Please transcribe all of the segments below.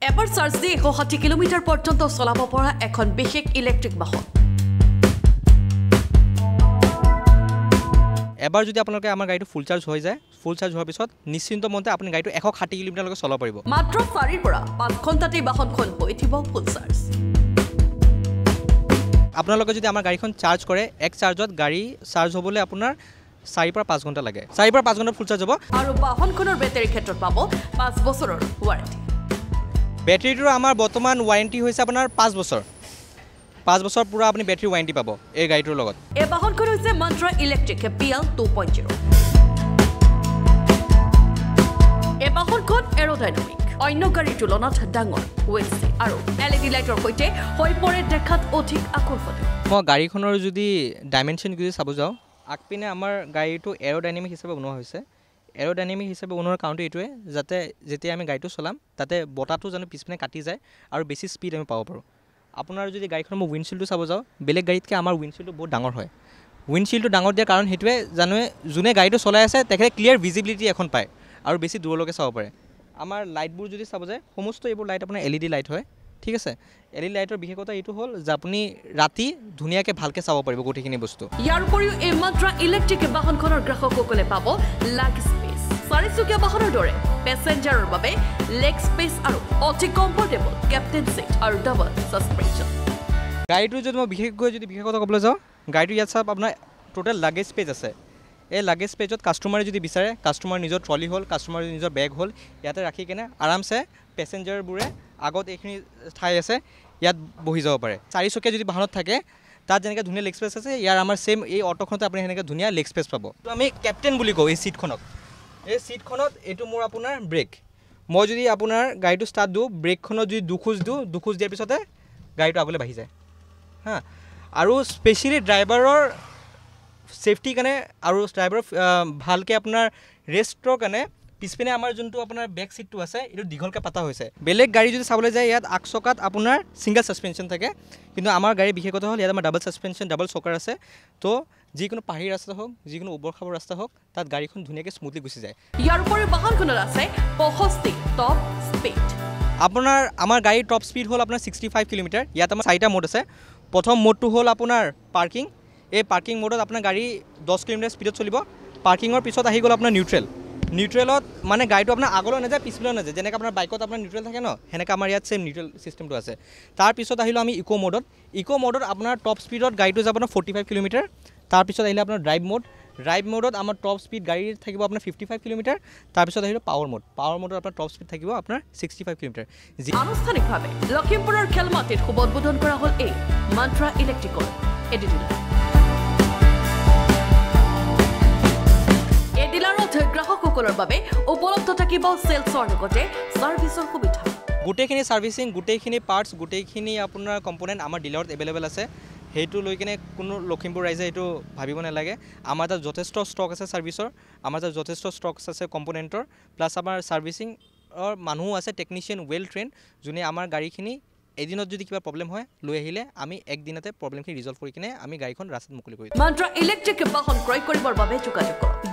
এবাৰ চাৰ্জ দি 160 কিলোমিটাৰ পৰ্যন্ত চলাব পৰা এখন বিশেষ ইলেক্ট্ৰিক বাহন এবাৰ যদি আপোনালোকে আমাৰ গাড়ীটো ফুল চাৰ্জ হৈ যায় ফুল চাৰ্জ হোৱাৰ পিছত নিশ্চিন্ত মতে আপুনি গাড়ীটো 160 কিলোমিটাৰলৈকে চলাব পাৰিব মাত্ৰ 4 পৰা 5 ঘণ্টাতে বাহনখন হৈ উঠিব ফুল চাৰ্জ আপোনালোকে যদি আমাৰ গাড়ীখন চাৰ্জ কৰে এক চাৰ্জত গাড়ী চাৰ্জ হ'বলৈ আপোনাৰ 4 পৰা 5 ঘণ্টা লাগে 4 পৰা 5 ঘণ্টা ফুল চাৰ্জ হ'ব আৰু বাহনখনৰ বেটাৰী ক্ষেত্ৰত পাব 5 বছৰৰ ৱাৰেণ্টি বেটাৰীটোৰ আমাৰ বৰ্তমান ৱাৰেণ্টি হৈছে আপোনাৰ 5 বছৰ 5 বছৰ পুৰা আপুনি বেটাৰী ৱাৰেণ্টি পাব এই গাড়ীটোৰ লগত এই বাহনখন হৈছে মন্ত্ৰা ইলেক্ট্ৰিক PL 2.0 এই বাহনখন এৰোডাইনামিক অন্য গাড়ীৰ তুলনাত ডাঙৰ ৱেলচি আৰু LED লাইটৰ সৈতে হৈ পৰে দেখাত অধিক আকৰ্ষণীয় মই গাড়ীখনৰ যদি ডাইমেনশ্যন যদি চাব যাওঁ আগপিনে আমাৰ গাড়ীটো এৰোডাইনামিক হিচাপে বনোৱা হৈছে এৰোডাইনামিক হিচাপে বনোৱাৰ কাৰণটো এইটোৱে যাতে যেতিয়া আমি গাড়ীটো চলাম তাতে বতাহটো যেন পিছপিনে কাটি যায় আৰু বেছি স্পীড আমি পাব পাৰোঁ আপোনাৰ যদি গাড়ীখনৰ মই উইণ্ডশ্বিল্ডটো চাব যাওঁ বেলেগ গাড়ীতকৈ আমাৰ উইণ্ডশ্বিল্ডটো বহুত ডাঙৰ হয় উইণ্ডশ্বিল্ডটো ডাঙৰ দিয়াৰ কাৰণ সেইটোৱে জানোৱে যোনে গাড়ীটো চলাই আছে তেখেতে ক্লিয়াৰ ভিজিবিলিটি এখন পায় আৰু বেছি দূৰলৈকে চাব পাৰে আমাৰ লাইটবোৰ যদি চাব যায় সমস্ত এইবোৰ লাইট আপোনাৰ LED লাইট হয় ঠিক আছে LED লাইটৰ বিশেষতা এইটো হ'ল যে আপুনি ৰাতি ধুনীয়াকৈ ভালকৈ চাব পাৰিব গোটেইখিনি বস্তু ইয়াৰ উপৰিও এই মন্ত্ৰা ইলেক্ট্ৰিক বাহনখনৰ গ্ৰাহকসকলে পাব লাগ স্পেচ চাৰিচকীয়া বাহনৰ দৰে পেছেঞ্জাৰৰ বাবে লেগ স্পেচ আৰু অতি কমফৰ্টেবল কেপ্টেইন সিট আৰু ডাবল সাসপেনশন গাড়ীটো যদি মই বিশেষকৈ ক'বলৈ যাওঁ গাড়ীটো ইয়াত চাপ আপোনাৰ টোটেল লাগেজ স্পেচ আছে এই লাগেজ স্পেচত কাষ্টমাৰে যদি বিচাৰে কাষ্টমাৰ নিজৰ ট্ৰলি হ'ল কাষ্টমাৰ নিজৰ বেগ হ'ল ইয়াতে ৰাখি কেনে আৰামছে পেছেঞ্জাৰবোৰে আগত এইখিনি ঠাই আছে ইয়াত বহি যাব পাৰে চাৰিচকীয়া যদি বাহনত থাকে তাত যেনেকৈ ধুনীয়া লেগ স্পেচ আছে ইয়াৰ আমাৰ ছেম এই অটোখনতে আপুনি সেনেকৈ ধুনীয়া লেগ স্পেচ পাব তো আমি কেপ্টেইন বুলি কওঁ এই ছিটখনক এই ছিটখনত এইটো মোৰ আপোনাৰ ব্ৰেক মই যদি আপোনাৰ গাড়ীটো ষ্টাৰ্ট দিওঁ ব্ৰেকখনত যদি দুখোজ দিয়াৰ পিছতে গাড়ীটো আগলৈ বাঢ়ি যায় হা আৰু স্পেচিয়েলি ড্ৰাইভাৰৰ ছেফটিৰ কাৰণে আৰু ড্ৰাইভাৰৰ ভালকৈ আপোনাৰ ৰেষ্টৰ কাৰণে পিছপিনে আমাৰ যোনটো আপোনাৰ বেক ছিটটো আছে এইটো দীঘলকৈ পাতা হৈছে বেলেগ গাড়ী যদি চাবলৈ যায় ইয়াত আগচকাত আপোনাৰ ছিংগল ছাছপেনশ্যন থাকে কিন্তু আমাৰ গাড়ীৰ বিশেষতা হ'ল ইয়াত আমাৰ ডাবল ছাছপেনশ্যন ডাবল চকাৰ আছে তো যিকোনো পাহাৰী ৰাস্তা হওক যিকোনো উবৰ খাবৰ ৰাস্তা হওক তাত গাড়ীখন ধুনীয়াকৈ স্মুথলি গুচি যায় ইয়াৰ উপৰিও বাহনখনত আছে 65 টপ স্পীড আমাৰ গাড়ীৰ টপ স্পীড হ'ল আপোনাৰ 65 কিলোমিটাৰ ইয়াত আমাৰ 4টা মোড আছে প্ৰথম মোডটো হ'ল আপোনাৰ পাৰ্কিং এই পাৰ্কিং মোডত আপোনাৰ গাড়ী 10 কিলোমিটাৰ স্পীডত চলিব পাৰ্কিঙৰ পিছত আহি গ'ল আপোনাৰ নিউট্ৰেলত মানে গাড়ীটো আপোনাৰ আগলৈ নাযায় পিছলৈ নাযায় যেনেকৈ আপোনাৰ বাইকত আপোনাৰ নিউট্ৰেল থাকে ন সেনেকৈ আমাৰ ইয়াত ছেম নিউট্ৰেল ছিষ্টেমটো আছে তাৰপিছত আহিলোঁ আমি ইক' মোডত আপোনাৰ টপ স্পীডত গাড়ীটো যাব আপোনাৰ 45 কিলোমিটাৰ তাৰপিছত আহিলে আপোনাৰ ড্ৰাইভ মোডত আমাৰ টপ স্পীড গাড়ী থাকিব আপোনাৰ 55 কিলোমিটাৰ তাৰপিছত আহিলে পাৱাৰ মোডত আপোনাৰ টপ স্পীড থাকিব আপোনাৰ 65 কিলোমিটাৰ আনুষ্ঠানিকভাৱে লখিমপুৰৰ খেলমাটিত শুভ উদ্বোধন কৰা হ'ল এই মন্ত্ৰা ইলেক্ট্ৰিকৰ ডিলাৰত গ্ৰাহকসকলৰ বাবে উপলব্ধ থাকিব সেলছৰ লগতে সাৰ্ভিসৰ সুবিধা গোটেইখিনি সাৰ্ভিসিং গোটেইখিনি পাৰ্টছ গোটেইখিনি আপোনাৰ কম্পোনেণ্ট আমাৰ ডিলাৰত এভেইলেবল আছে সেইটো লৈ কিনে কোনো লখিমপুৰ ৰাইজে এইটো ভাবিব নালাগে আমাৰ তাত যথেষ্ট ষ্টক আছে সাৰ্ভিসৰ আমাৰ তাত যথেষ্ট ষ্টক আছে কম্পোনেণ্টৰ প্লাছ আমাৰ সাৰ্ভিসিংৰ মানুহ আছে টেকনিচিয়ান ৱেল ট্ৰেইন যোনে আমাৰ গাড়ীখিনি এদিনত যদি কিবা প্ৰবলেম হয় লৈ আহিলে আমি একদিনতে প্ৰবলেমখিনি ৰিজলভ কৰি কিনে আমি গাড়ীখন ৰাস্তাত মুকলি কৰি দিওঁ মন্ত্ৰা ইলেক্ট্ৰিক বাহন ক্ৰয় কৰিবৰ বাবে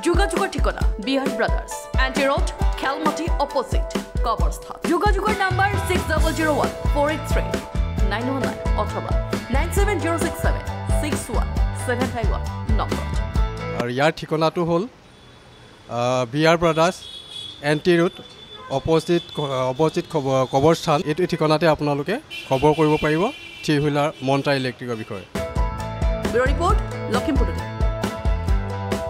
যোগাযোগৰ ঠিকনা Bihar brothers AT road Khelmati opposite কবৰস্থান যোগাযোগৰ নাম্বাৰ 6001483919 অথবা 9706761751 নম্বৰত আৰু ইয়াৰ ঠিকনাটো হ'ল Bihar brothers AT road opposite কবৰস্থান এইটো ঠিকনাতে আপোনালোকে খবৰ কৰিব পাৰিব থ্ৰী হুইলাৰ মন্ত্ৰা ইলেক্ট্ৰিকৰ বিষয়ে ৰিপৰ্ট লখিমপুৰ